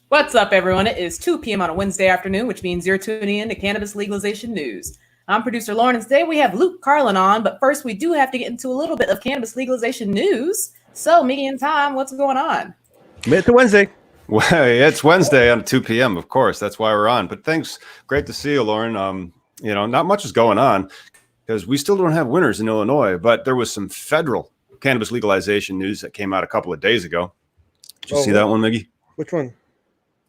What's up, everyone? It is 2 p.m. on a Wednesday afternoon, which means you're tuning in to Cannabis Legalization News. I'm producer Lauren, and today we have Luc Carlin on, but first we do have to get into a little bit of cannabis legalization news. So, Miggy and Tom, what's going on? It's Wednesday. Well, it's Wednesday on 2 p.m., of course. That's why we're on. But thanks. Great to see you, Lauren. Not much is going on because we still don't have winners in Illinois, but there was some federal cannabis legalization news that came out a couple of days ago. Did you see that one, Miggy? Which one?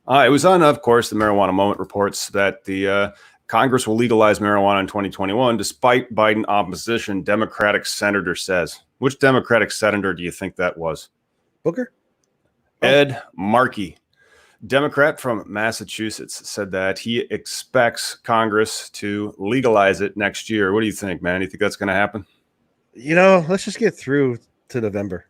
It was on, of course, the Marijuana Moment reports that the Congress will legalize marijuana in 2021, despite Biden opposition, Democratic senator says. Which Democratic senator do you think that was? Booker? Ed Markey, Democrat from Massachusetts, said that he expects Congress to legalize it next year. What do you think, man? You think that's going to happen? Let's just get through to November.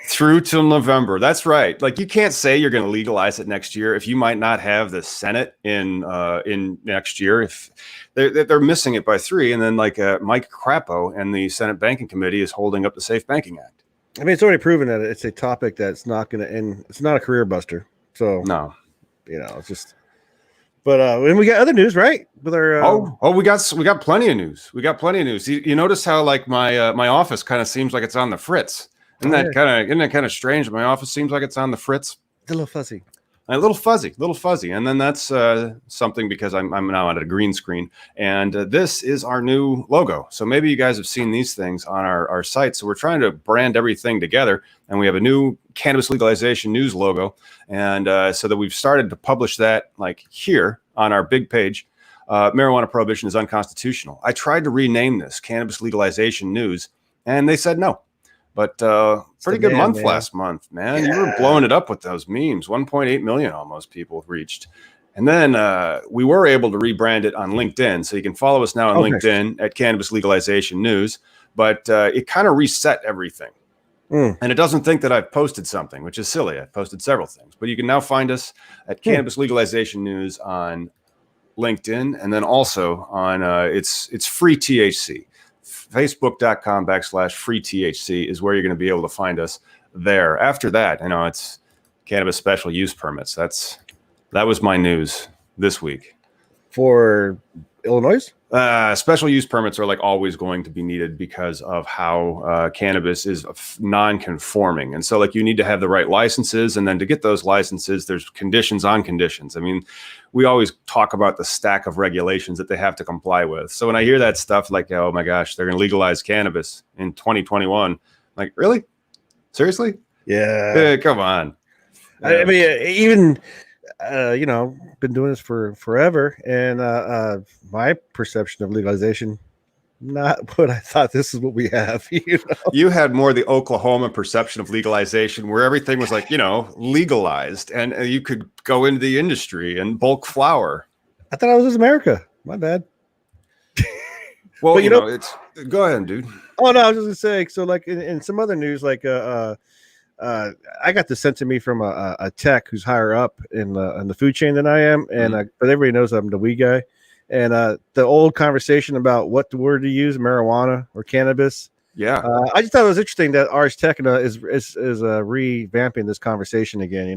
Through till November. That's right. Like, you can't say you're going to legalize it next year if you might not have the Senate in next year. If they're missing it by 3, and then Mike Crapo and the Senate Banking Committee is holding up the Safe Banking Act. I mean, it's already proven that it's a topic that's not going to end. It's not a career buster. So no, it's just. But and we got other news, right? With our we got plenty of news. We got plenty of news. You notice how my office kind of seems like it's on the fritz. Isn't that kind of strange? My office seems like it's on the fritz. It's a little fuzzy. A little fuzzy. And then that's something because I'm now on a green screen. And this is our new logo. So maybe you guys have seen these things on our site. So we're trying to brand everything together. And we have a new cannabis legalization news logo. And so that we've started to publish that here on our big page. Marijuana prohibition is unconstitutional. I tried to rename this Cannabis Legalization News, and they said no. But pretty good month last month, man. Yeah. You were blowing it up with those memes. 1.8 million almost people reached. And then we were able to rebrand it on LinkedIn. So you can follow us now on LinkedIn at Cannabis Legalization News. But it kind of reset everything. And it doesn't think that I've posted something, which is silly. I've posted several things. But you can now find us at Cannabis Legalization News on LinkedIn. And then also on it's free THC. Facebook.com/free THC is where you're going to be able to find us there. After that, it's cannabis special use permits. That was my news this week. For Illinois? Special use permits are always going to be needed because of how cannabis is non-conforming. And so you need to have the right licenses. And then to get those licenses, there's conditions on conditions. I mean, we always talk about the stack of regulations that they have to comply with. So when I hear that stuff oh my gosh, they're going to legalize cannabis in 2021. Really? Seriously? Yeah. Come on. I mean, even... been doing this for forever, and my perception of legalization, not what I thought. This is what we have. You had more the Oklahoma perception of legalization, where everything was legalized, and you could go into the industry and bulk flower. I thought I was in America. My bad. Well, it's go ahead, dude. Oh no, I was just gonna say. So, in some other news, I got this sent to me from a tech who's higher up in the food chain than I am, and but everybody knows I'm the weed guy. And the old conversation about what the word to use, marijuana or cannabis. Yeah, I just thought it was interesting that Ars Technica is revamping this conversation again.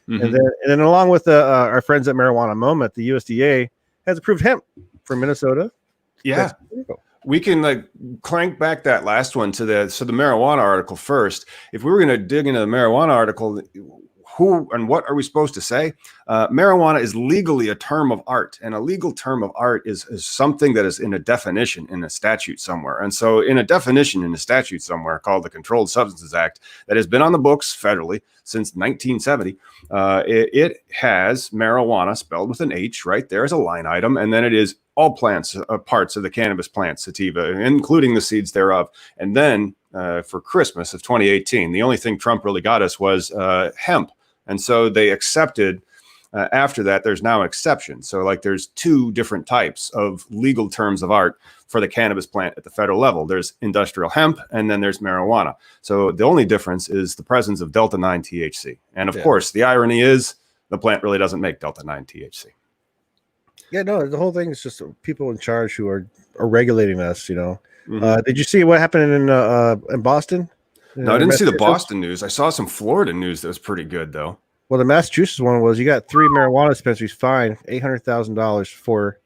And then along with our friends at Marijuana Moment, the USDA has approved hemp for Minnesota. Yeah. We can crank back that last one to the marijuana article first. If we were going to dig into the marijuana article, who and what are we supposed to say? Marijuana is legally a term of art, and a legal term of art is something that is in a definition in a statute somewhere. And so in a definition in a statute somewhere called the Controlled Substances Act that has been on the books federally since 1970, it has marijuana spelled with an H right there as a line item, and then it is all plants, parts of the cannabis plant sativa, including the seeds thereof. And then for Christmas of 2018, the only thing Trump really got us was hemp. And so they accepted, after that, there's now an exception. So there's 2 different types of legal terms of art for the cannabis plant at the federal level. There's industrial hemp, and then there's marijuana. So the only difference is the presence of Delta-9 THC. And of course, the irony is the plant really doesn't make Delta-9 THC. Yeah, no, the whole thing is just people in charge who are regulating us, Did you see what happened in Boston? No, I didn't see the Boston news. I saw some Florida news that was pretty good, though. Well, the Massachusetts one was you got 3 marijuana dispensaries fined $800,000 for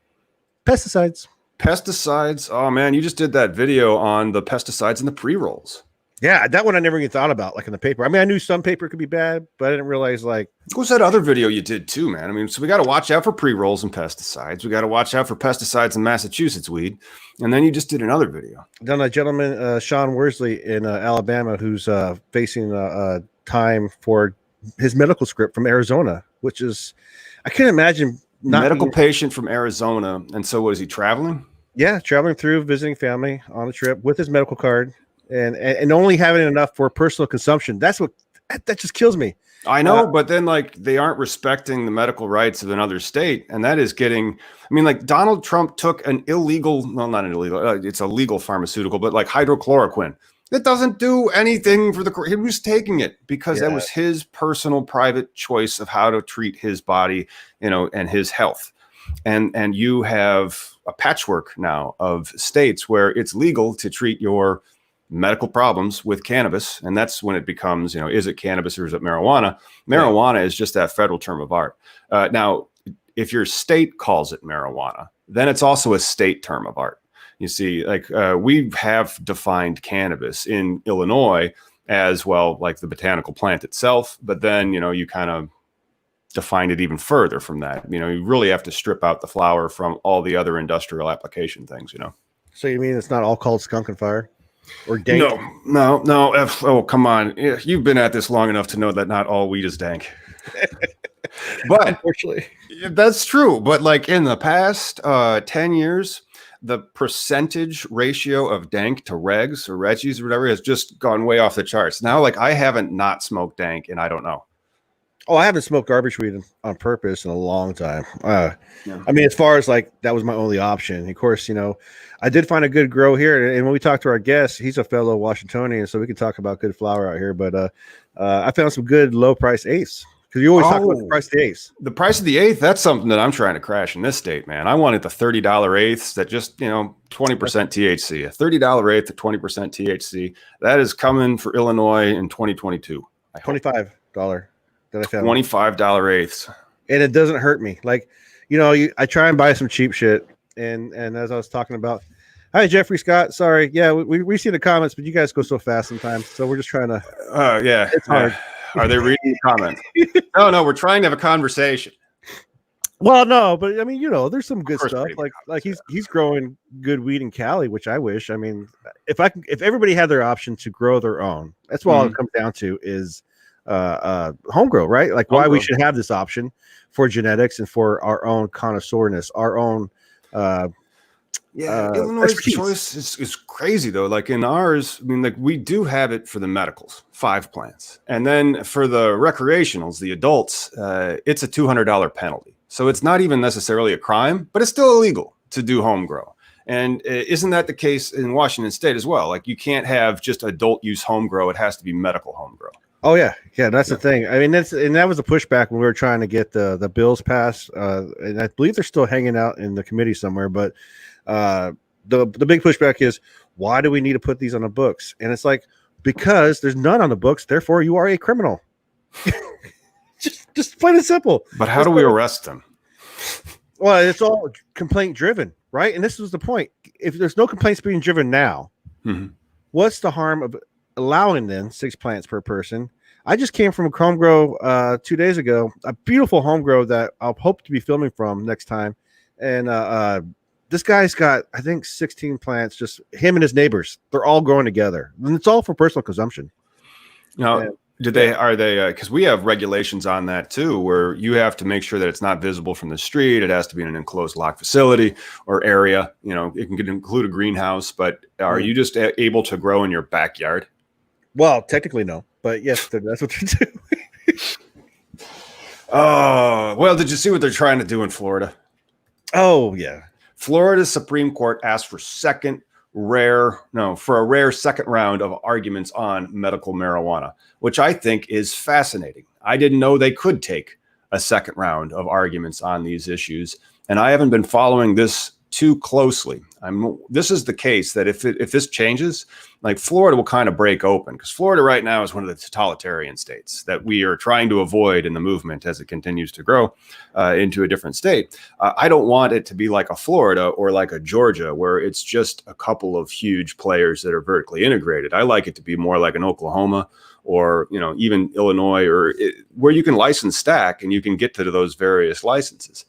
pesticides. Pesticides. Oh man, you just did that video on the pesticides in the pre-rolls. Yeah, that one I never even thought about, like in the paper. I mean, I knew some paper could be bad, but I didn't realize like. What was that other video you did too, man? I mean, so we got to watch out for pre-rolls and pesticides. We got to watch out for pesticides in Massachusetts weed. And then you just did another video. Then a gentleman, Sean Worsley in Alabama, who's facing time for his medical script from Arizona, which is, I can't imagine. Medical patient from Arizona. And so was he traveling? Yeah, traveling through, visiting family on a trip with his medical card. And only having enough for personal consumption. That just kills me. I know, but then like they aren't respecting the medical rights of another state. And that is getting, I mean, like Donald Trump took an illegal, well, not an illegal, it's a legal pharmaceutical, but like hydrochloroquine. It doesn't do anything for he was taking it because that was his personal private choice of how to treat his body, and his health. And you have a patchwork now of states where it's legal to treat your medical problems with cannabis. And that's when it becomes, is it cannabis or is it marijuana? Marijuana is just that federal term of art. Now, if your state calls it marijuana, then it's also a state term of art. You see, like we have defined cannabis in Illinois as well, like the botanical plant itself. But then, you kind of define it even further from that. You really have to strip out the flower from all the other industrial application things, So you mean it's not all called skunk and fire? Or dank? No. Oh, come on. You've been at this long enough to know that not all weed is dank. But unfortunately, that's true. But like in the past 10 years, the percentage ratio of dank to regs or Reggies or whatever has just gone way off the charts. Now, like I haven't not smoked dank and I don't know. Oh, I haven't smoked garbage weed on purpose in a long time. I mean, as far as like that was my only option. Of course, I did find a good grow here. And when we talked to our guest, he's a fellow Washingtonian, so we can talk about good flower out here. But I found some good low price eighths because you always talk about the price of the eighths. The price of the eighth, that's something that I'm trying to crash in this state, man. I wanted the $30 eighths that just, 20% THC, a $30 eighth at 20% THC. That is coming for Illinois in 2022. $25 that I found. $25 eighths. And it doesn't hurt me. Like, I try and buy some cheap shit. And as I was talking about, hi, Jeffrey Scott. Sorry. Yeah, we see the comments, but you guys go so fast sometimes. So we're just trying to. Yeah. It's hard. Are they reading the comments? No, we're trying to have a conversation. Well, no, but I mean, there's some good stuff. Like he's growing good weed in Cali, which I wish. I mean, if everybody had their option to grow their own, that's what all it comes down to is home grow, right? Like why we should have this option for genetics and for our own connoisseurness, our own Illinois' choice is crazy though. Like in ours, I mean, like we do have it for the medicals, 5 plants, and then for the recreationals, the adults, it's a $200 penalty. So it's not even necessarily a crime, but it's still illegal to do home grow. And isn't that the case in Washington State as well? Like you can't have just adult use home grow; it has to be medical home grow. Oh yeah. That's the thing. I mean, that was a pushback when we were trying to get the bills passed, and I believe they're still hanging out in the committee somewhere. But the big pushback is, why do we need to put these on the books? And it's like, because there's none on the books, therefore you are a criminal. just plain and simple. But how do we arrest them? Well, it's all complaint driven, right? And this was the point. If there's no complaints being driven now, what's the harm of allowing then 6 plants per person? I just came from a home grow 2 days ago, a beautiful home grow that I'll hope to be filming from next time. And this guy's got, I think, 16 plants, just him and his neighbors. They're all growing together. And it's all for personal consumption. Now, are they, because we have regulations on that too, where you have to make sure that it's not visible from the street. It has to be in an enclosed locked facility or area. It can include a greenhouse, but are you just able to grow in your backyard? Well, technically no, but yes, that's what they do. Oh, well, did you see what they're trying to do in Florida? Oh, yeah. Florida's Supreme Court asked for a rare second round of arguments on medical marijuana, which I think is fascinating. I didn't know they could take a second round of arguments on these issues, and I haven't been following this too closely, this is the case that if this changes, like Florida will kind of break open, because Florida right now is one of the totalitarian states that we are trying to avoid in the movement as it continues to grow into a different state. I don't want it to be like a Florida or like a Georgia, where it's just a couple of huge players that are vertically integrated. I like it to be more like an Oklahoma, or even Illinois, where you can license stack and you can get to those various licenses.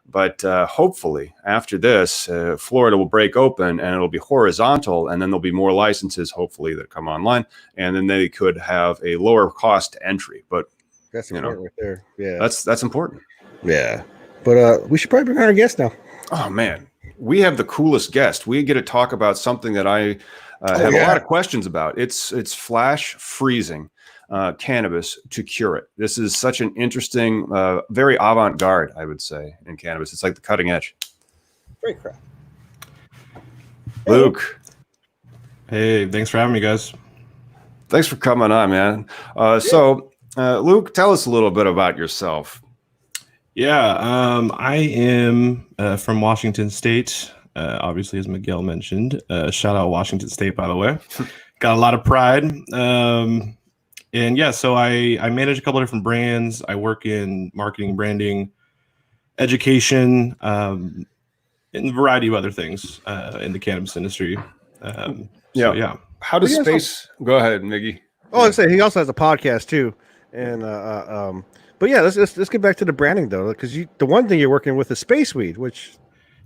But hopefully after this, Florida will break open and it'll be horizontal, and then there'll be more licenses, hopefully, that come online, and then they could have a lower cost entry. But that's important right there. Yeah, that's important. Yeah, but we should probably bring on our guest now. Oh man, we have the coolest guest. We get to talk about something that I have a lot of questions about. It's flash freezing cannabis to cure it. This is such an interesting, very avant-garde, I would say, in cannabis. It's like the cutting edge. Great crap. Luke. Hey, thanks for having me, guys. Thanks for coming on, man. So, Luke, tell us a little bit about yourself. Yeah, I am from Washington State. Obviously, as Miguel mentioned, shout out Washington State, by the way. Got a lot of pride. And yeah, so I manage a couple of different brands. I work in marketing, branding, education, and a variety of other things in the cannabis industry. Yeah. How does Go ahead, Miggy. Oh, I'd say he also has a podcast too. And but yeah, let's get back to the branding though, because the one thing you're working with is Spaceweed, which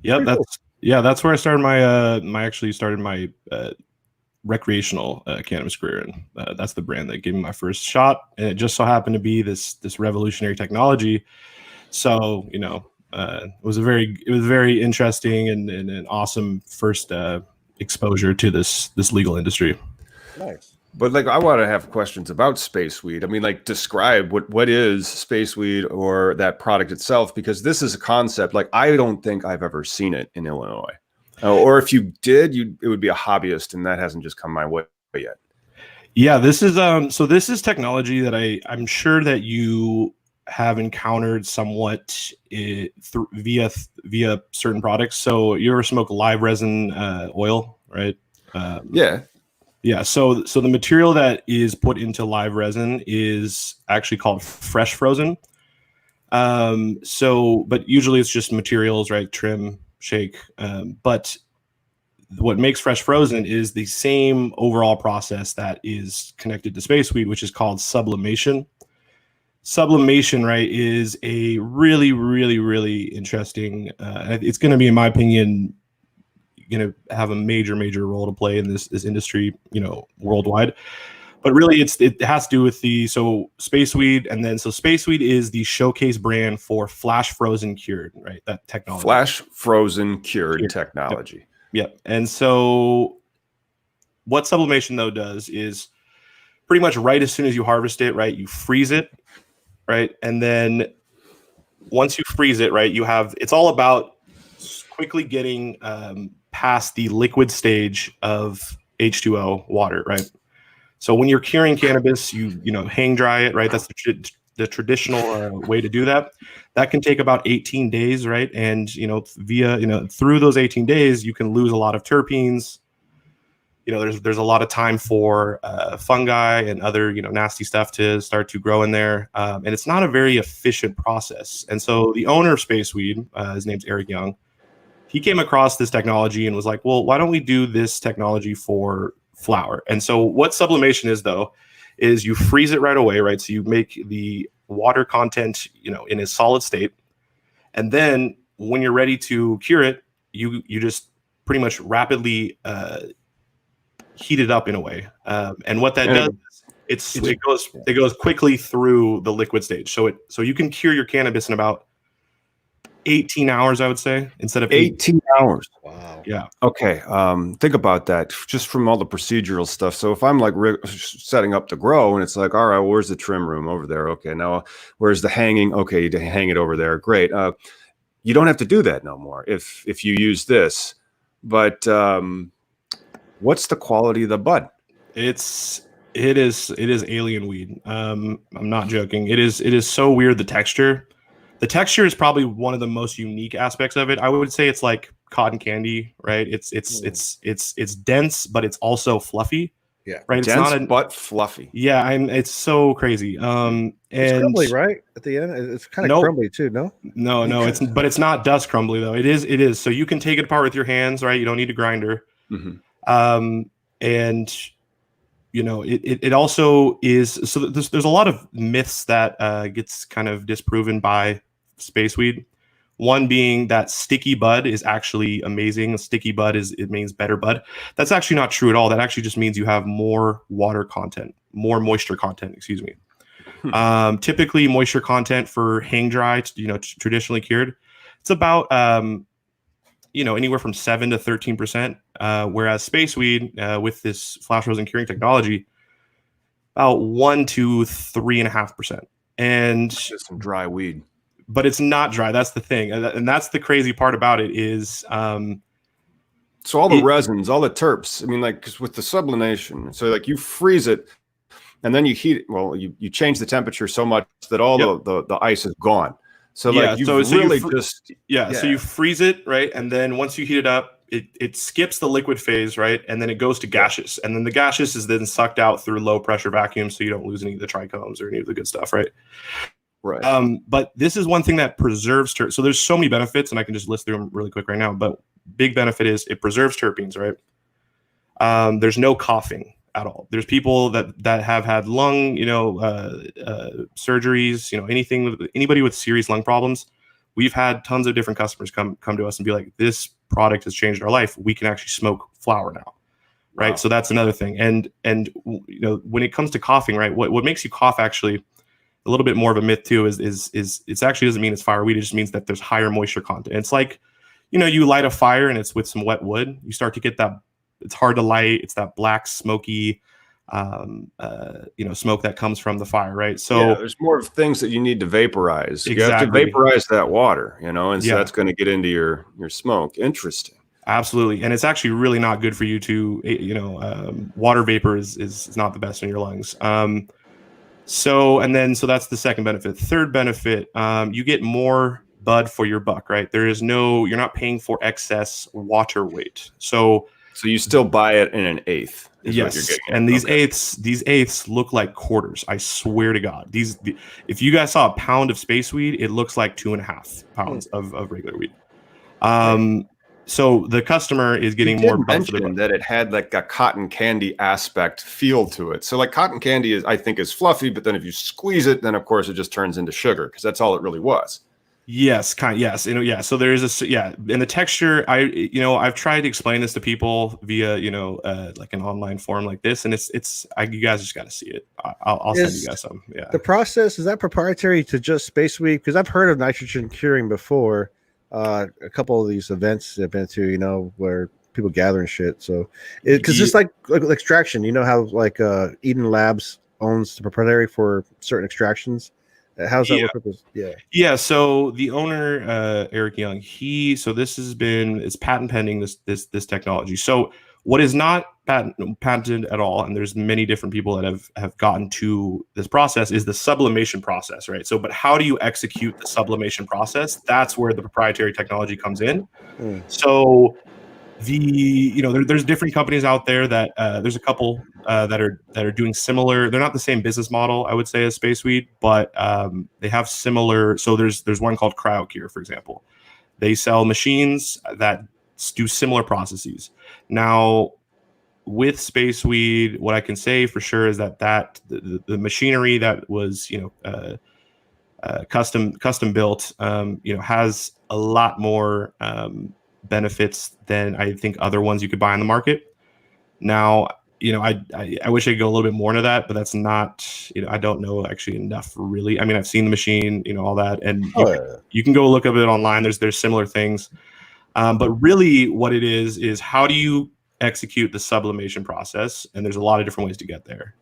that's where I started my recreational cannabis career, and that's the brand that gave me my first shot, and it just so happened to be this revolutionary technology. So it was very interesting and an awesome first exposure to this legal industry. Nice. But I want to have questions about Spaceweed. I mean, describe what is Spaceweed or that product itself, because this is a concept I don't think I've ever seen it in Illinois. Or if you did, it would be a hobbyist, and that hasn't just come my way yet. Yeah, this is this is technology that I'm sure that you have encountered somewhat via certain products. So you ever smoke live resin oil, right? Yeah. So the material that is put into live resin is actually called fresh frozen. But usually it's just materials, right? Trim, shake. But what makes fresh frozen is the same overall process that is connected to Spaceweed, which is called sublimation. Sublimation, right, is a really, really, really interesting. It's going to be, in my opinion, going to have a major role to play in this industry, worldwide. But really, it has to do with Spaceweed, and then Spaceweed is the showcase brand for flash frozen cured, right? That technology. Flash frozen cured technology. Yep. And so, what sublimation though does is pretty much right as soon as you harvest it, right, you freeze it, right, and then once you freeze it, right, it's all about quickly getting past the liquid stage of H2O water, right? So when you're curing cannabis, you hang dry it, right? That's the traditional way to do that. That can take about 18 days, right? And through those 18 days, you can lose a lot of terpenes. There's a lot of time for fungi and other nasty stuff to start to grow in there, and it's not a very efficient process. And so the owner of Spaceweed, his name's Eric Young, he came across this technology and was like, well, why don't we do this technology for flower? And so what sublimation is, though, is you freeze it right away, right? So you make the water content, in a solid state. And then when you're ready to cure it, you just pretty much rapidly heat it up in a way. And what that does, it goes quickly through the liquid stage. So you can cure your cannabis in about 18 hours, I would say, instead of 18 hours. Wow. Yeah. Okay. Think about that just from all the procedural stuff. So if I'm setting up the grow and it's like, all right, well, where's the trim room over there? Okay. Now where's the hanging? Okay. You hang it over there. Great. You don't have to do that no more if you use this, but what's the quality of the bud? It is alien weed. I'm not joking. It is so weird. The texture is probably one of the most unique aspects of it. I would say it's like cotton candy, right? It's dense, but it's also fluffy. Yeah. Right. Dense, it's not but fluffy. Yeah, it's so crazy. It's crumbly, right? At the end, it's kind of Nope. crumbly too. No, but it's not dust crumbly though. It is. So you can take it apart with your hands, right? You don't need a grinder. And you know, it also is. So there's a lot of myths that gets kind of disproven by Spaceweed. One being that sticky bud is actually amazing. Sticky bud it means better bud. That's actually not true at all. That actually just means you have more water content, more moisture content, excuse me. Typically moisture content for hang dry, traditionally cured, it's about, anywhere from 7 to 13%. Whereas Spaceweed, with this flash rosin curing technology, about 1 to 3.5%. And just some dry weed. But it's not dry. That's the thing, and that's the crazy part about it is. So all the resins, all the terps. I mean, like, 'cause with the sublimation, so like you freeze it, and then you heat it. Well, you change the temperature so much that all the ice is gone. So like you really just So you freeze it, right, and then once you heat it up, it skips the liquid phase, right, and then it goes to gaseous, and then the gaseous is then sucked out through low pressure vacuum, so you don't lose any of the trichomes or any of the good stuff, right. Right. But this is one thing that preserves terpenes. So there's so many benefits, and I can just list through them really quick right now. But big benefit is it preserves terpenes, right? There's no coughing at all. There's people that have had lung, surgeries, anybody with serious lung problems. We've had tons of different customers come to us and be like, this product has changed our life. We can actually smoke flower now. Right. Wow. So that's another thing. And when it comes to coughing, right, what makes you cough actually, a little bit more of a myth too is it actually doesn't mean it's fireweed. It just means that there's higher moisture content. It's like, you light a fire and it's with some wet wood. You start to get that. It's hard to light. It's that black smoky, smoke that comes from the fire, right? So there's more of things that you need to vaporize. Exactly. You have to vaporize that water, and so that's going to get into your smoke. Interesting. Absolutely, and it's actually really not good for you to, water vapor is not the best in your lungs. So that's the second benefit. Third benefit, you get more bud for your buck, right? You're not paying for excess water weight. So you still buy it in an eighth. Yes, and these eighths look like quarters. I swear to God, if you guys saw a pound of Spaceweed, it looks like 2.5 pounds of regular weed. So the customer is getting more. Mention that it had like a cotton candy aspect feel to it. So like cotton candy I think is fluffy, but then if you squeeze it, then of course it just turns into sugar because that's all it really was. Yes, yes, So there is in the texture. I've tried to explain this to people via like an online forum like this, and you guys just got to see it. I'll send you guys some. Yeah. The process, is that proprietary to just Spaceweed? Because I've heard of nitrogen curing before. A couple of these events I've been to, where people gather and shit. So, because it's like extraction. You know how like Eden Labs owns the proprietary for certain extractions. How's that work with this? Yeah. So the owner, Eric Young, it's patent pending this technology. So what is not patented at all, and there's many different people that have gotten to this process, is the sublimation process, right? So, but how do you execute the sublimation process? That's where the proprietary technology comes in. So there's different companies out there that there's a couple that are doing similar. They're not the same business model, I would say, as Spaceweed, but they have similar. So there's one called CryoCure, for example. They sell machines that do similar processes. Now, with Spaceweed, what I can say for sure is that the machinery that was custom built has a lot more benefits than I think other ones you could buy on the market. Now, I wish I could go a little bit more into that, but that's not, I don't know actually enough really. I mean, I've seen the machine, all that, and you can go look up it online. There's similar things. But really what it is how do you execute the sublimation process? And there's a lot of different ways to get there.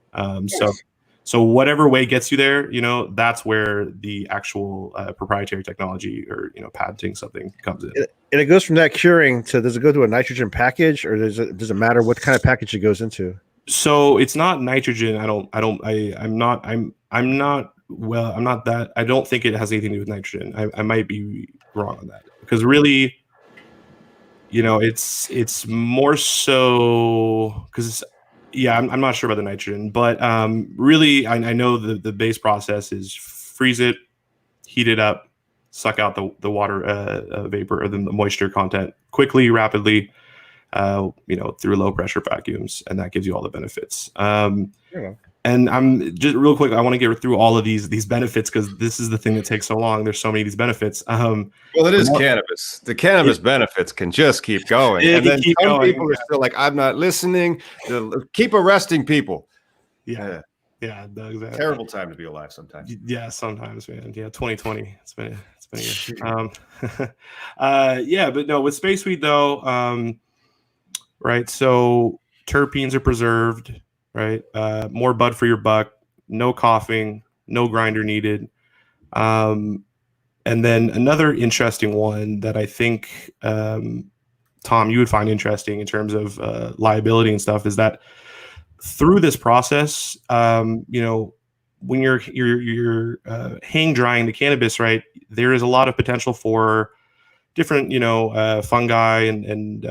So whatever way gets you there, that's where the actual proprietary technology or, patenting something comes in. And it goes from that curing to, does it go to a nitrogen package, or does it matter what kind of package it goes into? So it's not nitrogen. I don't think it has anything to do with nitrogen. I might be wrong on that, because really it's more so because I'm not sure about the nitrogen, but really I know the base process is freeze it, heat it up, suck out the water vapor or the moisture content quickly, rapidly, through low pressure vacuums, and that gives you all the benefits. And I'm just real quick, I want to get through all of these benefits because this is the thing that takes so long. There's so many of these benefits. Well, it is cannabis. The cannabis benefits can just keep going. And then some people are still like, I'm not listening. Keep arresting people. Yeah, exactly. Terrible time to be alive sometimes. Yeah, sometimes, man. Yeah, 2020. It's been a year. But no, with Spaceweed though, right? So terpenes are preserved. Right, more bud for your buck, no coughing, no grinder needed. And then another interesting one that I think, Tom, you would find interesting in terms of liability and stuff is that through this process, when you're hang drying the cannabis, right, there is a lot of potential for different, fungi and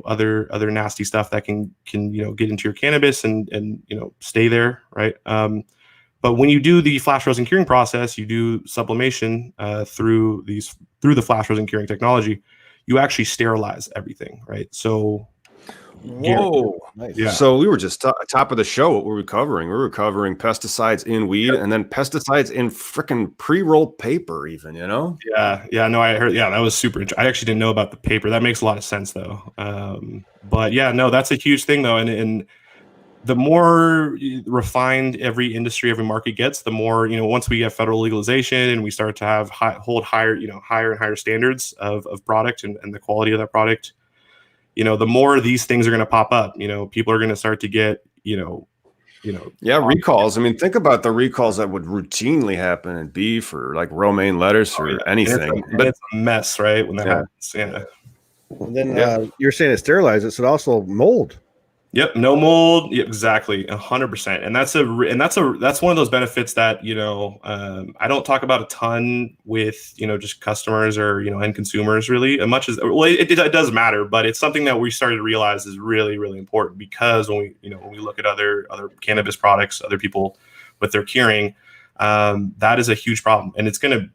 other nasty stuff that can get into your cannabis and stay there, right? But when you do the flash rosin curing process, you do sublimation through the flash rosin curing technology, you actually sterilize everything, right? So whoa, nice. Yeah. So we were just top of the show. What were we covering? We were covering pesticides in weed, and then pesticides in freaking pre-rolled paper, even. No, I heard. Yeah, that was super. I actually didn't know about the paper. That makes a lot of sense, though. But yeah, no, that's a huge thing, though, and the more refined every industry, every market gets, the more once we get federal legalization and we start to have hold higher and higher standards of product and the quality of that product. The more these things are going to pop up, people are going to start to get, recalls. I mean, think about the recalls that would routinely happen in beef or like romaine lettuce or anything. But it's a mess, right? When that happens. Yeah. And then you're saying it sterilizes, so it also mold. Yep, no mold. Yep, exactly, 100%. And that's one of those benefits that I don't talk about a ton with just customers or end consumers really. As much as it does matter, but it's something that we started to realize is really really important because when we look at other cannabis products, other people with their curing, that is a huge problem, and it's going to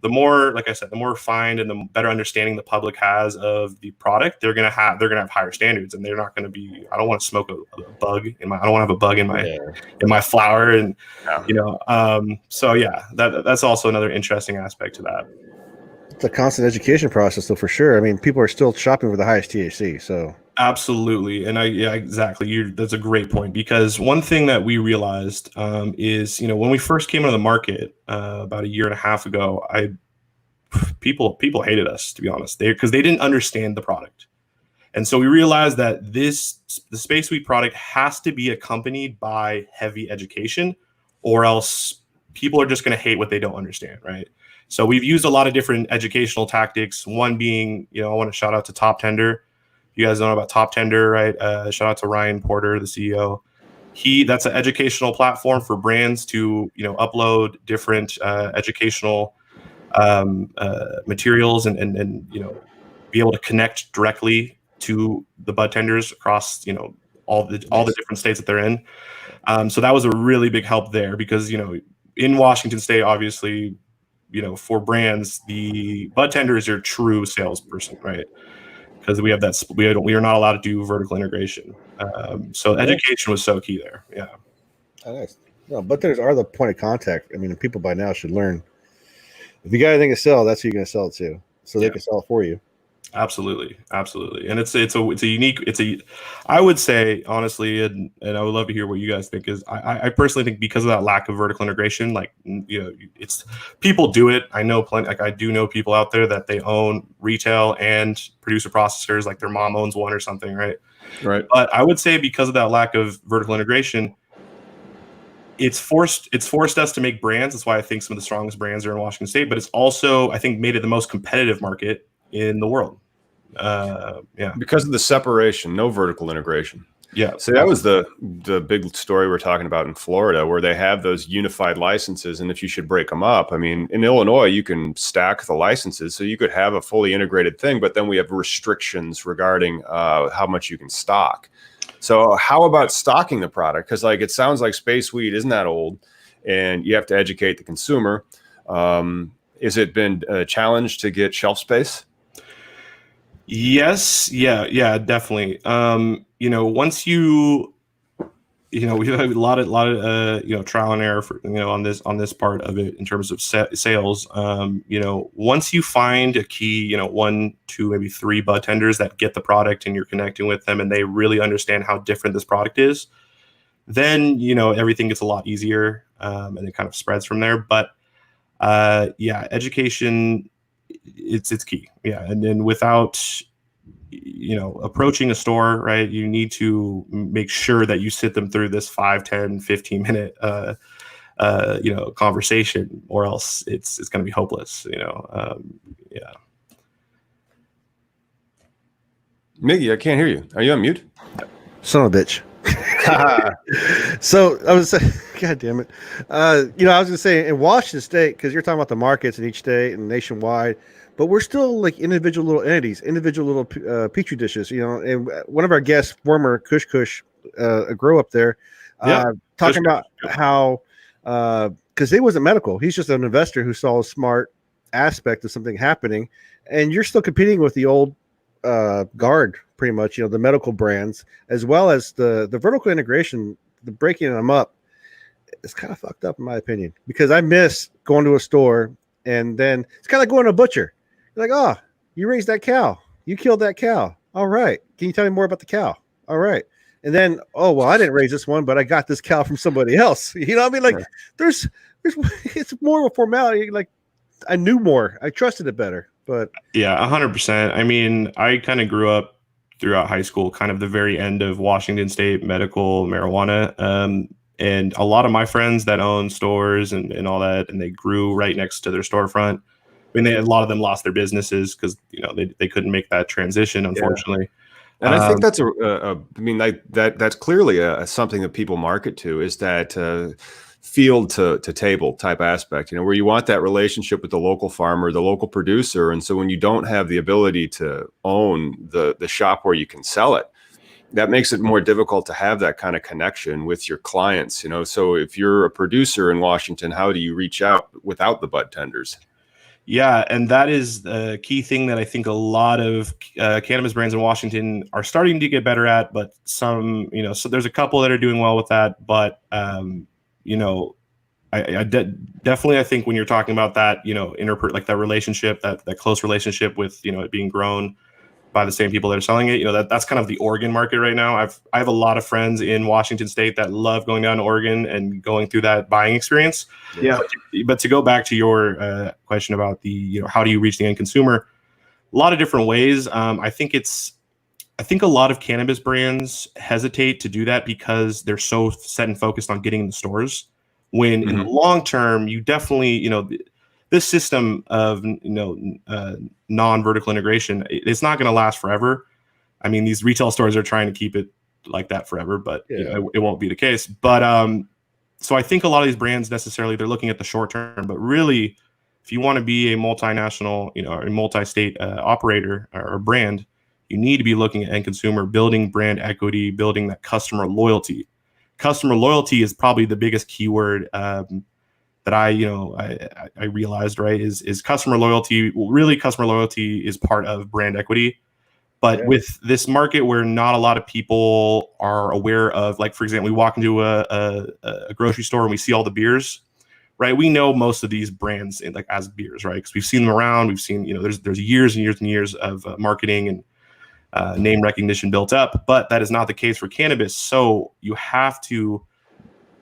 the more, like I said, the more refined and the better understanding the public has of the product, they're going to have higher standards, and they're not going to be. I don't want to smoke a bug in my. I don't want to have a bug in my flower, and So yeah, that's also another interesting aspect to that. It's a constant education process, though, for sure. I mean, people are still shopping for the highest THC, so. Absolutely. And exactly. That's a great point, because one thing that we realized is, when we first came into the market about a year and a half ago, people hated us, to be honest, because they didn't understand the product. And so we realized that the Spaceweed product has to be accompanied by heavy education, or else people are just going to hate what they don't understand. Right. So we've used a lot of different educational tactics. One being, I want to shout out to Top Tender. You guys know about Top Tender, right? Shout out to Ryan Porter, the CEO. That's an educational platform for brands to, upload different educational materials and be able to connect directly to the bud tenders across, all the different states that they're in. So that was a really big help there because, in Washington State, obviously, for brands, the bud tender is your true salesperson, right? Because we have that, we are not allowed to do vertical integration. So education was so key there. Yeah. Oh, nice. No, but there's the point of contact. I mean, people by now should learn. If you got anything to sell, that's who you're going to sell it to, so they can sell it for you. Absolutely, and I would say honestly, and I would love to hear what you guys think. Is I personally think because of that lack of vertical integration, it's people do it. I know plenty. Like I do know people out there that they own retail and producer processors, like their mom owns one or something, right? Right. But I would say because of that lack of vertical integration, it's forced us to make brands. That's why I think some of the strongest brands are in Washington State. But it's also, I think, made it the most competitive market in the world. Because of the separation, no vertical integration. Yeah. So that was the big story we're talking about in Florida, where they have those unified licenses, and if you should break them up. I mean, in Illinois, you can stack the licenses, so you could have a fully integrated thing, but then we have restrictions regarding how much you can stock. So how about stocking the product? Because like it sounds like Spaceweed isn't that old, and you have to educate the consumer. Has it been a challenge to get shelf space? Yes. Yeah, definitely. Once we have a lot of trial and error for, on this part of it in terms of sales. Once you find a key, 1, 2, maybe 3 bud tenders that get the product and you're connecting with them and they really understand how different this product is, then, everything gets a lot easier, and it kind of spreads from there. But education, it's key. Yeah. And then without, approaching a store, right, you need to make sure that you sit them through this 5, 10, 15 minute, conversation, or else it's going to be hopeless, yeah. Miggy, I can't hear you. Are you on mute? Son of a bitch. So I was saying, God damn it. I was going to say in Washington State, because you're talking about the markets in each state and nationwide, but we're still like individual little entities, individual little petri dishes, and one of our guests, former Kush, grew up there, talking about how, because he wasn't medical. He's just an investor who saw a smart aspect of something happening, and you're still competing with the old guard, pretty much, the medical brands, as well as the vertical integration, the breaking them up. It's kind of fucked up in my opinion, because I miss going to a store and then it's kind of like going to a butcher. You're like, oh, you raised that cow, you killed that cow. All right. Can you tell me more about the cow? All right. And then, oh, well, I didn't raise this one, but I got this cow from somebody else. You know what I mean? Like Right. there's it's more of a formality. Like I knew more. I trusted it better. But yeah, 100%. I mean, I kind of grew up throughout high school, kind of the very end of Washington State medical marijuana. And a lot of my friends that own stores and all that, and they grew right next to their storefront. I mean, a lot of them lost their businesses because, they couldn't make that transition, unfortunately. Yeah. And I think that's that's clearly something that people market to, is that field to table type aspect, where you want that relationship with the local farmer, the local producer. And so when you don't have the ability to own the shop where you can sell it, that makes it more difficult to have that kind of connection with your clients. So if you're a producer in Washington, how do you reach out without the bud tenders? Yeah, and that is the key thing that I think a lot of cannabis brands in Washington are starting to get better at. But some, so there's a couple that are doing well with that. But definitely, I think when you're talking about that, like that relationship, that close relationship with, it being grown by the same people that are selling it, that's kind of the Oregon market right now. I have a lot of friends in Washington State that love going down to Oregon and going through that buying experience. Yeah. But to go back to your question about the, how do you reach the end consumer? A lot of different ways. I think a lot of cannabis brands hesitate to do that because they're so set and focused on getting in the stores. When in the long term, you definitely, this system of non-vertical integration, it's not going to last forever. I mean, these retail stores are trying to keep it like that forever, but it won't be the case. But so I think a lot of these brands necessarily, they're looking at the short term, but really, if you want to be a multinational, a multi-state operator or brand, you need to be looking at end consumer, building brand equity, building that customer loyalty. Customer loyalty is probably the biggest keyword that I realized, right, is customer loyalty. Well, really, customer loyalty is part of brand equity. But with this market where not a lot of people are aware of, like, for example, we walk into a grocery store and we see all the beers, right? We know most of these brands as beers, right? Because we've seen them around. We've seen, there's years and years and years of marketing and name recognition built up. But that is not the case for cannabis. So you have to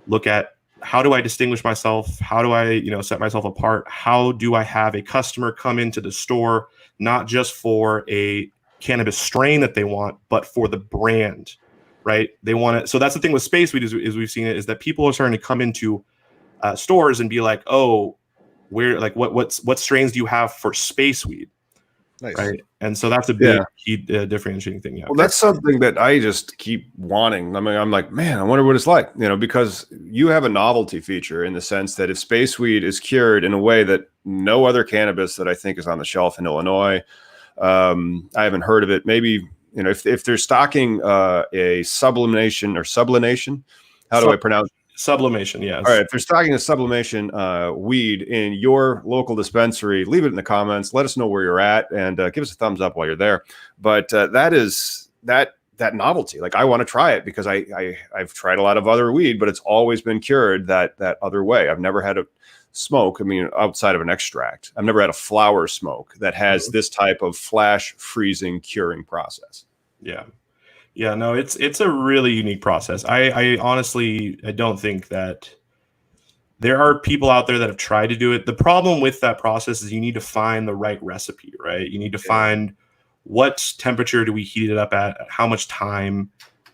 look at, how do I distinguish myself? How do I, set myself apart? How do I have a customer come into the store, not just for a cannabis strain that they want, but for the brand, right? They want it. So that's the thing with Spaceweed is we've seen it, is that people are starting to come into stores and be like, oh, what strains do you have for Spaceweed? Nice. Right. And so that's a big key differentiating thing. Yeah. Well, that's something that I just keep wanting. I mean, I'm like, man, I wonder what it's like, because you have a novelty feature in the sense that if Spaceweed is cured in a way that no other cannabis that I think is on the shelf in Illinois, I haven't heard of it. Maybe, if they're stocking a sublimation, how do I pronounce it? Sublimation, yes. All right, if they're stocking a sublimation weed in your local dispensary, leave it in the comments. Let us know where you're at, and give us a thumbs up while you're there. But that is that novelty. Like, I want to try it because I've tried a lot of other weed, but it's always been cured that other way. I've never had a smoke. I mean, outside of an extract, I've never had a flower smoke that has this type of flash freezing curing process. Yeah. Yeah, no, it's a really unique process. I honestly, I don't think that there are people out there that have tried to do it. The problem with that process is you need to find the right recipe, right? You need to find what temperature do we heat it up at how much time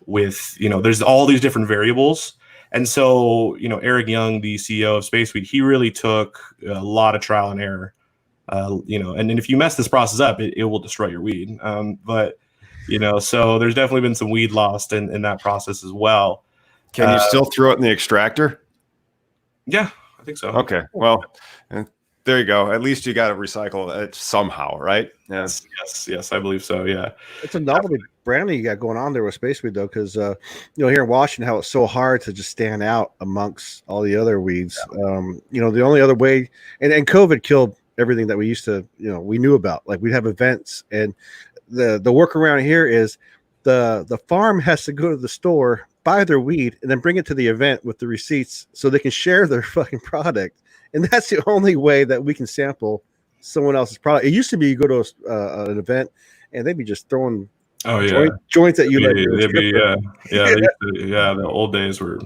with, there's all these different variables. And so, Eric Young, the CEO of Spaceweed, he really took a lot of trial and error, and if you mess this process up, it will destroy your weed. So there's definitely been some weed lost in that process as well. Can you still throw it in the extractor? Yeah, I think so. Okay. Well, there you go. At least you got to recycle it somehow, right? Yes, I believe so. Yeah. It's a novelty branding you got going on there with Spaceweed, though, because here in Washington, how it's so hard to just stand out amongst all the other weeds. Yeah. The only other way, and COVID killed everything that we used to, we knew about. Like, we'd have events, and the workaround here is the farm has to go to the store, buy their weed, and then bring it to the event with the receipts so they can share their fucking product. And that's the only way that we can sample someone else's product. It used to be you go to an event and they'd be just throwing joints at you. The old days were.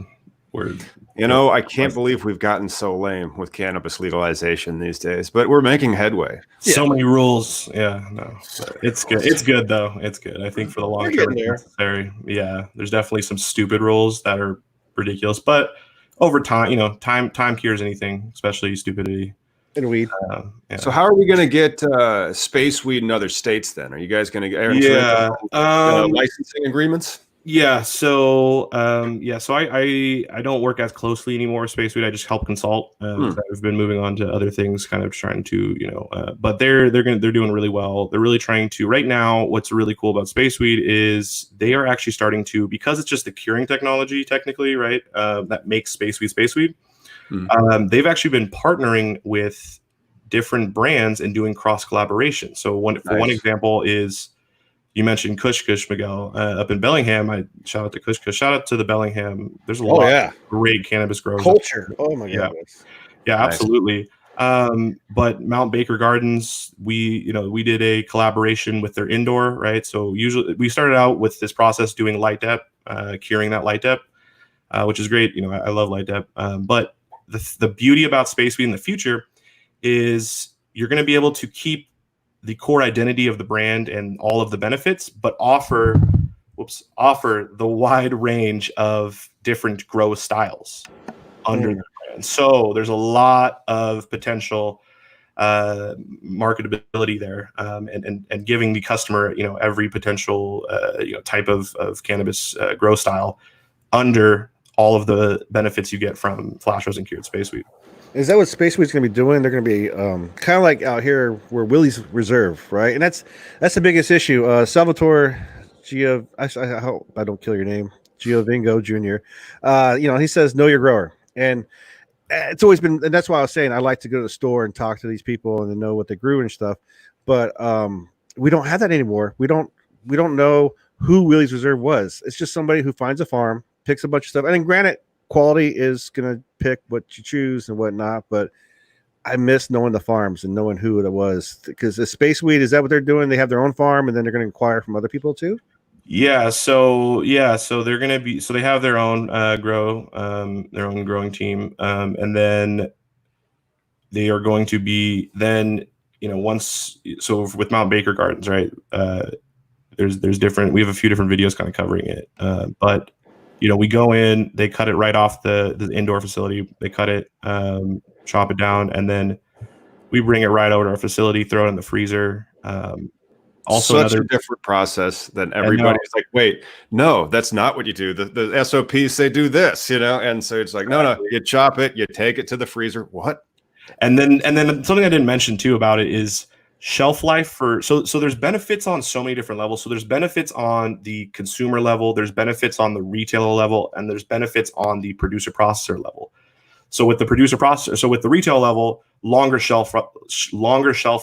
I can't believe we've gotten so lame with cannabis legalization these days, but we're making headway. So many rules. Yeah, no, it's good. It's good though. It's good. I think for the long term, it's necessary. Yeah, there's definitely some stupid rules that are ridiculous, but over time, time cures anything, especially stupidity. And weed. So how are we going to get Spaceweed in other states then? Are you guys going to get licensing agreements? Yeah. So I don't work as closely anymore with Spaceweed. I just help consult. I've been moving on to other things, kind of trying to, but they're doing really well. They're really trying to right now. What's really cool about Spaceweed is they are actually starting to, because it's just the curing technology technically, right? That makes Spaceweed. They've actually been partnering with different brands and doing cross collaboration. So one example is, you mentioned Kush Kush, Miguel, up in Bellingham. I shout out to Kush Kush. Shout out to the Bellingham. There's a lot of great cannabis growers. Culture. Oh my goodness. Yeah, absolutely. But Mount Baker Gardens, we did a collaboration with their indoor, right? So usually we started out with this process doing light dep, curing that light dep, which is great. I love light dep. But the beauty about Spaceweed in the future is you're going to be able to keep the core identity of the brand and all of the benefits, but offer the wide range of different grow styles under the brand. So there's a lot of potential marketability there, and giving the customer, every potential type of cannabis grow style under all of the benefits you get from flash rosin cured Spaceweed. Is that what Spaceweed's going to be doing? They're going to be kind of like out here where Willie's Reserve, right? And that's the biggest issue. Salvatore I hope I don't kill your name, Giovingo Jr. He says, know your grower. And it's always been, and that's why I was saying I like to go to the store and talk to these people and know what they grew and stuff. But we don't have that anymore. We don't know who Willie's Reserve was. It's just somebody who finds a farm, picks a bunch of stuff. And then granted, quality is going to pick what you choose and whatnot, but I miss knowing the farms and knowing who it was, because the Spaceweed, is that what they're doing? They have their own farm and then they're going to inquire from other people too? So they're going to be, so they have their own their own growing team. And then they are going to be so with Mount Baker Gardens, right? There's different, we have a few different videos kind of covering it. But we go in, they cut it right off the indoor facility. They cut it, chop it down, and then we bring it right over to our facility, throw it in the freezer. Also, such a different process than everybody's like, wait, no, that's not what you do. The SOPs say do this, and so it's like, no, you chop it, you take it to the freezer. What? And then something I didn't mention too about it is shelf life so there's benefits on so many different levels. So there's benefits on the consumer level, there's benefits on the retailer level, and there's benefits on the producer processor level. So with the with the retail level, longer shelf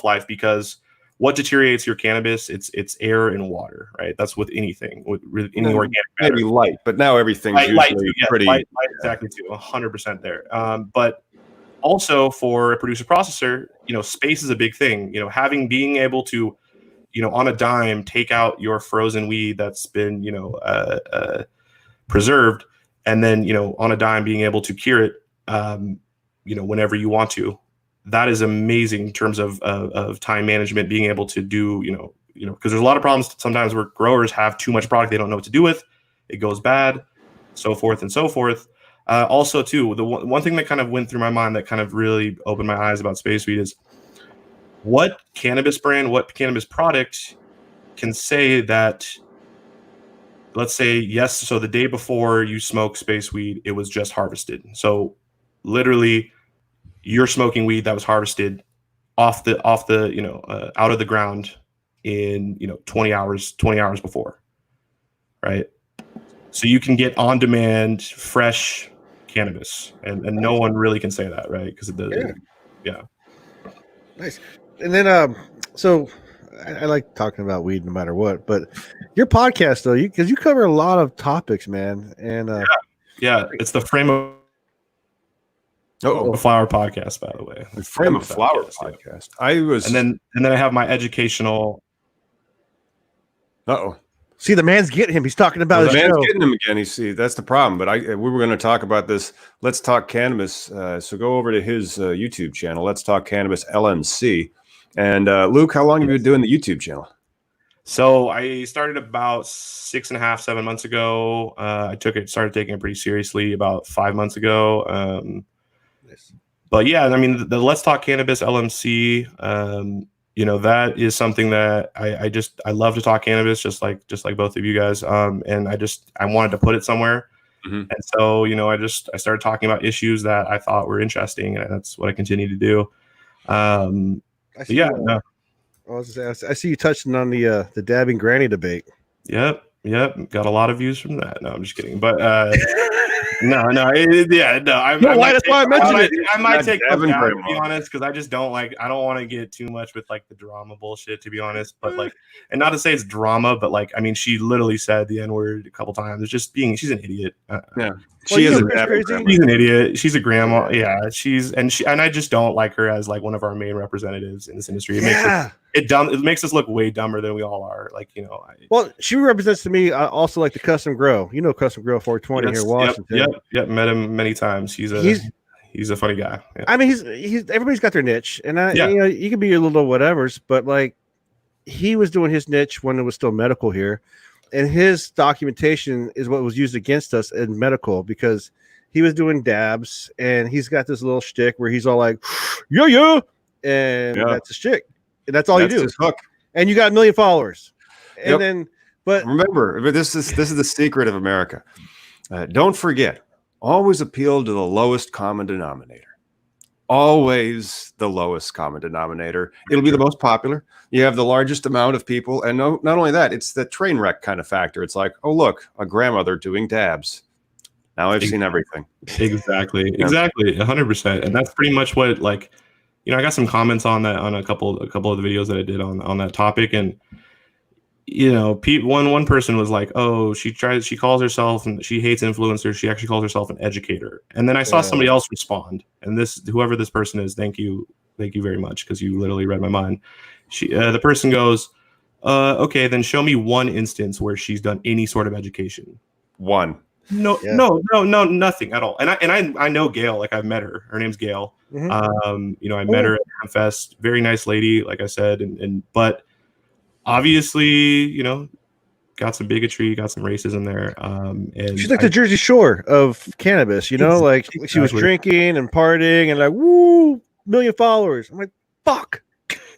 life, because what deteriorates your cannabis? It's air and water, right? That's with anything, with any organic matter. Maybe light, but now everything's usually pretty light exactly too, 100% there. But also for a producer processor, space is a big thing. Being able to, on a dime, take out your frozen weed that's been, preserved, and then, on a dime, being able to cure it, whenever you want to. That is amazing in terms of time management, being able to do, because there's a lot of problems sometimes where growers have too much product they don't know what to do with. It goes bad, so forth and so forth. Also, too, the one thing that kind of went through my mind that kind of really opened my eyes about Spaceweed is what cannabis brand, what cannabis product can say that, let's say, yes, so the day before you smoke Spaceweed, it was just harvested. So literally you're smoking weed that was harvested off the out of the ground in 20 hours before, right? So you can get on demand fresh cannabis, and no one really can say that, right? Because yeah. Nice. And then so I like talking about weed no matter what, but your podcast though, because you cover a lot of topics, man. And yeah, it's the Frame of Flower podcast, by the way. The Frame of Flower podcast. Yeah. And then I have my educational. See, the man's getting him. He's talking about his man's show. getting him again. You see, that's the problem. But we were going to talk about this. Let's Talk Cannabis. So go over to his YouTube channel. Let's Talk Cannabis LMC. And Luke, how long have you been doing the YouTube channel? So I started about 6.5, 7 months ago. Started taking it pretty seriously about 5 months ago. But yeah, I mean, the Let's Talk Cannabis LMC, that is something that I love to talk cannabis, just like both of you guys. And I wanted to put it somewhere. Mm-hmm. And so, I started talking about issues that I thought were interesting, and that's what I continue to do. I see you touching on the dabbing granny debate. Yep. Got a lot of views from that. No, I'm just kidding. But no. That's why I mentioned it. I might take that down, to be honest, because I just don't I don't want to get too much with the drama bullshit, to be honest. But and not to say it's drama, but I mean, she literally said the N-word a couple times. It's just she's an idiot. Yeah. She's an idiot. She's a grandma. Yeah, and I just don't like her as one of our main representatives in this industry. It makes us look way dumber than we all are. Well, she represents to me also the Custom Grow. Custom Grow 420 here in Washington. Yep. Met him many times. He's a funny guy. Yeah. I mean, he's everybody's got their niche, and you can be your little whatevers, but he was doing his niche when it was still medical here. And his documentation is what was used against us in medical, because he was doing dabs, and he's got this little shtick where he's all like, yeah. And that's a shtick. And that's all you do. His hook. And you got 1 million followers. And but remember, this is the secret of America. Don't forget, always appeal to the lowest common denominator. Always the lowest common denominator. It'll be the most popular. You have the largest amount of people. And not only that, it's the train wreck kind of factor. It's like, oh, look, a grandmother doing dabs. Now I've seen everything. Exactly. 100%. And that's pretty much what, I got some comments on that, on a couple of the videos that I did on that topic. And, one person was like, oh, she calls herself, and she hates influencers. She actually calls herself an educator. And then I saw somebody else respond, and whoever this person is, thank you very much, because you literally read my mind. The person goes, okay, then show me one instance where she's done any sort of education. One. No, nothing at all. And I know Gail, I've met her. Her name's Gail. Mm-hmm. I met her at Hamfest. Very nice lady, like I said, but obviously, got some bigotry, got some racism there. And she's the Jersey Shore of cannabis, she was drinking and partying and woo, 1 million followers. I'm like, fuck.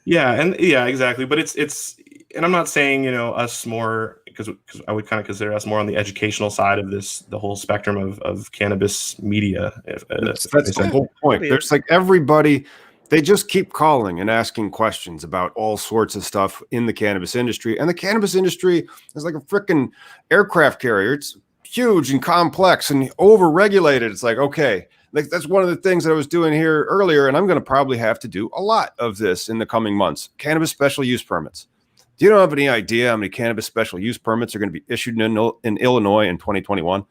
Yeah, exactly. But it's and I'm not saying, us more, because I would kind of consider us more on the educational side of the whole spectrum of cannabis media. That's the whole point. There's like everybody, they just keep calling and asking questions about all sorts of stuff in the cannabis industry. And the cannabis industry is like a freaking aircraft carrier. It's huge and complex and over-regulated. It's like, okay, like that's one of the things that I was doing here earlier, and I'm going to probably have to do a lot of this in the coming months. Cannabis special use permits. Do you have any idea how many cannabis special use permits are going to be issued in Illinois in 2021?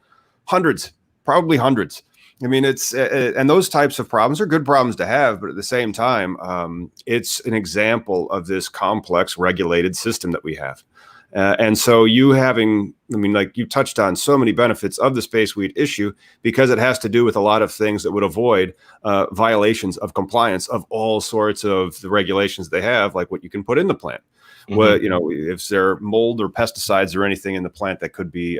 Hundreds, probably hundreds. I mean, it's and those types of problems are good problems to have, but at the same time, it's an example of this complex regulated system that we have. And so like you touched on so many benefits of the Spaceweed issue, because it has to do with a lot of things that would avoid violations of compliance of all sorts of the regulations they have, like what you can put in the plant. What, if there are mold or pesticides or anything in the plant that could be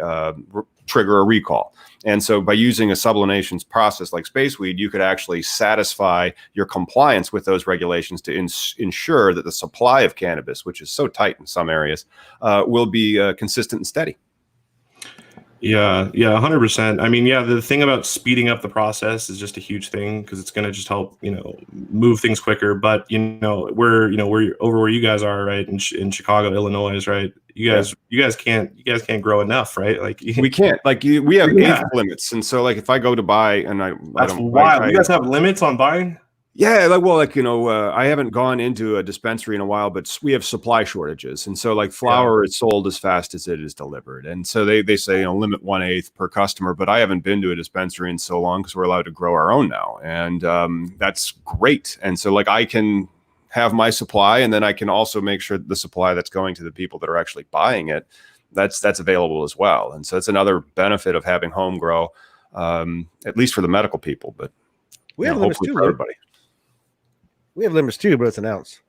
trigger a recall. And so by using a sublimation process like Spaceweed, you could actually satisfy your compliance with those regulations to ensure that the supply of cannabis, which is so tight in some areas, will be consistent and steady. Yeah, 100%. I mean, the thing about speeding up the process is just a huge thing, because it's going to just help, move things quicker. But, we're over where you guys are, right? In Chicago, Illinois, right? You guys can't grow enough, right? Like we can't, like we have eighth limits. And so like, if I go to buy and that's wild. You guys have limits on buying? Yeah, I haven't gone into a dispensary in a while, but we have supply shortages. And so like flower is sold as fast as it is delivered. And so they say, limit 1/8 per customer, but I haven't been to a dispensary in so long because we're allowed to grow our own now. And that's great. And so like I can have my supply, and then I can also make sure that the supply that's going to the people that are actually buying it, that's available as well. And so it's another benefit of having home grow, at least for the medical people, but we have limits too, for everybody. We have limits too, but it's an ounce.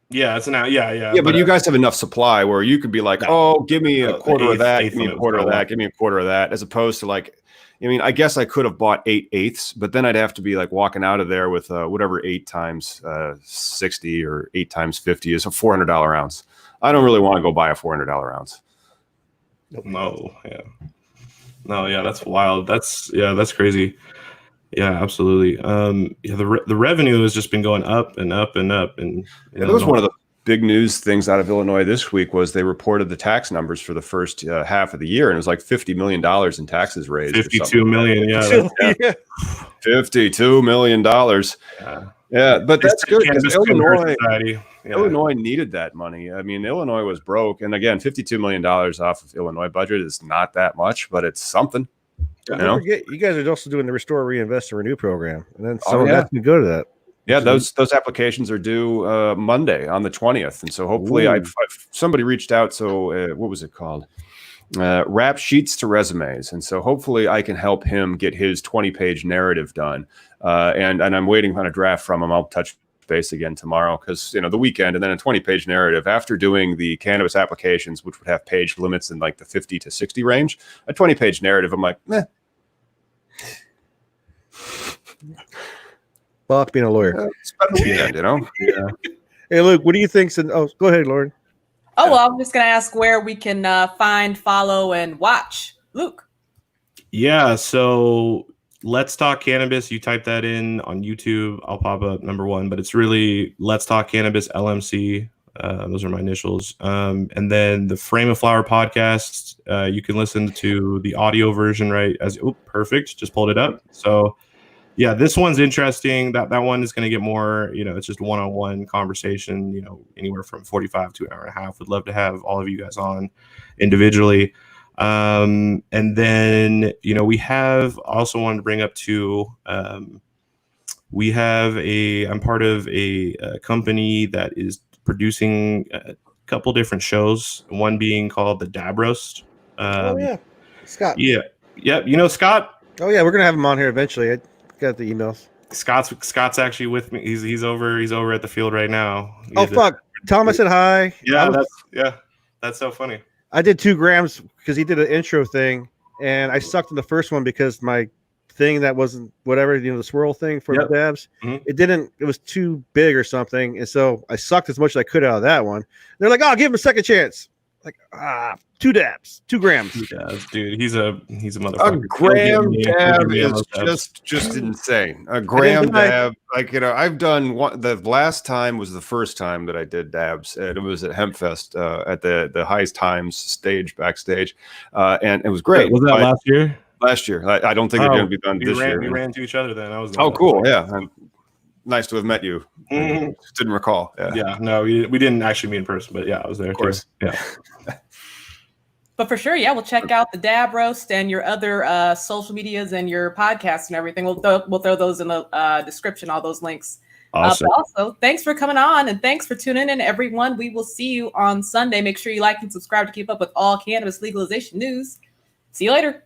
Yeah, it's an ounce. Yeah. But you guys have enough supply where you could be like, give me a quarter of that, give me a quarter of that, give me a quarter of that, as opposed to like, I guess I could have bought 8/8, but then I'd have to be like walking out of there with whatever 8 times 60 or 8 times 50 is a $400 ounce. I don't really want to go buy a $400 ounce. No, that's wild. That's crazy. Yeah, absolutely. The revenue has just been going up and up and up. And that was one of the big news things out of Illinois this week, was they reported the tax numbers for the first half of the year, and it was like $50 million in taxes raised. 52 million, yeah. $52 million. Yeah, but that's good, because Illinois needed that money. I mean, Illinois was broke, and again, $52 million off of Illinois budget is not that much, but it's something. Don't forget, you guys are also doing the Restore, Reinvest, and Renew program, and then some of that can go to that. Yeah, those applications are due Monday on the 20th, and so hopefully, somebody reached out. So what was it called? Rap Sheets to Resumes, and so hopefully I can help him get his 20-page narrative done. And I'm waiting on a draft from him. I'll touch base again tomorrow, because the weekend, and then a 20-page narrative after doing the cannabis applications, which would have page limits in like the 50 to 60 range. A 20-page narrative, I'm like, meh. Well, being a lawyer, spend the weekend, Yeah. Hey, Luke, what do you think? Go ahead, Lauren. Oh, well, I'm just going to ask where we can find, follow, and watch Luke. Yeah, so Let's Talk Cannabis. You type that in on YouTube, I'll pop up #1, but it's really Let's Talk Cannabis LMC. Those are my initials. And then the Frame of Flower podcast, you can listen to the audio version, right? Perfect. Just pulled it up. So yeah, this one's interesting. That one is going to get more, it's just one-on-one conversation, anywhere from 45 to an hour and a half. Would love to have all of you guys on individually. And then, we have also wanted to bring up too, I'm part of a company that is producing a couple different shows, one being called the Dab Roast. Scott. Yeah. Scott. Oh yeah. We're going to have him on here eventually. I got the emails. Scott's actually with me. He's over at the field right now. Fuck. Tell him I said hi. That's so funny. I did 2 grams because he did an intro thing, and I sucked in the first one because my thing that wasn't whatever, the swirl thing for the dabs. It was too big or something. And so I sucked as much as I could out of that one. They're like, oh, give him a second chance. Like, 2 dabs, 2 grams. Dude, he's a motherfucker. A gram dab is just insane. A gram dab, like, I've done one. The last time was the first time that I did dabs. And it was at Hempfest at the Highest Times stage, backstage, and it was great. Was that last year? Last year. I don't think they're going to be done this year. We ran into each other then. I was. Oh, cool! Yeah, nice to have met you. Didn't recall. Yeah, no, we didn't actually meet in person, but yeah, I was there. Of course. Yeah. But for sure, we'll check out the Dab Roast and your other social medias and your podcasts and everything. We'll throw those in the description, all those links. Awesome. But also, thanks for coming on and thanks for tuning in, everyone. We will see you on Sunday. Make sure you like and subscribe to keep up with all cannabis legalization news. See you later.